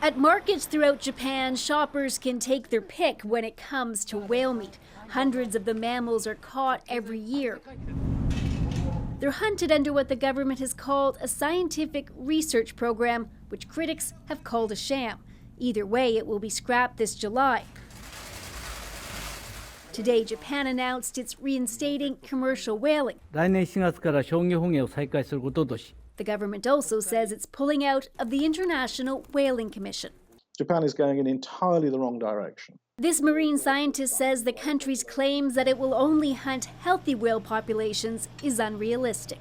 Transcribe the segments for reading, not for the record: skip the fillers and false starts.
At markets throughout Japan, shoppers can take their pick when it comes to whale meat. Hundreds of the mammals are caught every year. They're hunted under what the government has called a scientific research program, which critics have called a sham. Either way, it will be scrapped this July. Today, Japan announced it's reinstating commercial whaling. 来年4月から商業捕鯨を再開することとし The government also says it's pulling out of the International Whaling Commission. Japan is going in entirely the wrong direction. This marine scientist says the country's claims that it will only hunt healthy whale populations is unrealistic.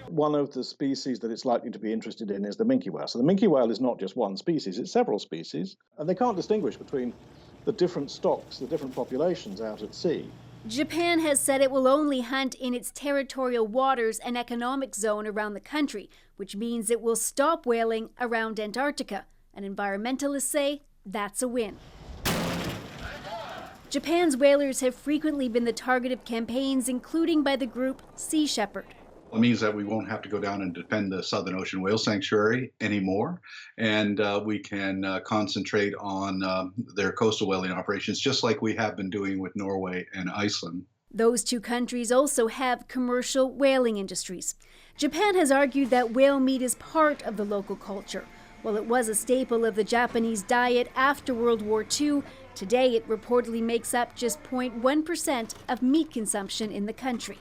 One of the species that it's likely to be interested in is the minke whale. So the minke whale is not just one species, it's several species, and they can't distinguish between the different stocks, the different populations out at sea. Japan has said it will only hunt in its territorial waters and economic zone around the country, which means it will stop whaling around Antarctica. And environmentalists say that's a win. Japan's whalers have frequently been the target of campaigns, including by the group Sea Shepherd. It means that we won't have to go down and defend the Southern Ocean Whale Sanctuary anymore, and we can concentrate on their coastal whaling operations, just like we have been doing with Norway and Iceland. Those two countries also have commercial whaling industries. Japan has argued that whale meat is part of the local culture. While it was a staple of the Japanese diet after World War II, today it reportedly makes up just 0.1% of meat consumption in the country.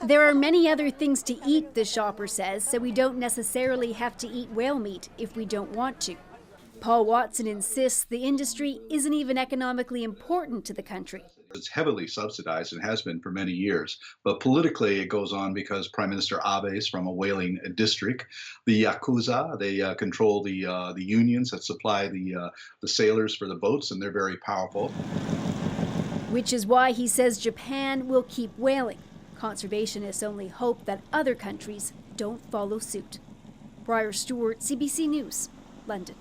There are many other things to eat, the shopper says, so we don't necessarily have to eat whale meat if we don't want to. Paul Watson insists the industry isn't even economically important to the country. It's heavily subsidized and has been for many years, but politically it goes on because Prime Minister Abe is from a whaling district. The Yakuza, they control the unions that supply the sailors for the boats, and they're very powerful. Which is why he says Japan will keep whaling. Conservationists only hope that other countries don't follow suit. Briar, Stewart, CBC News, London.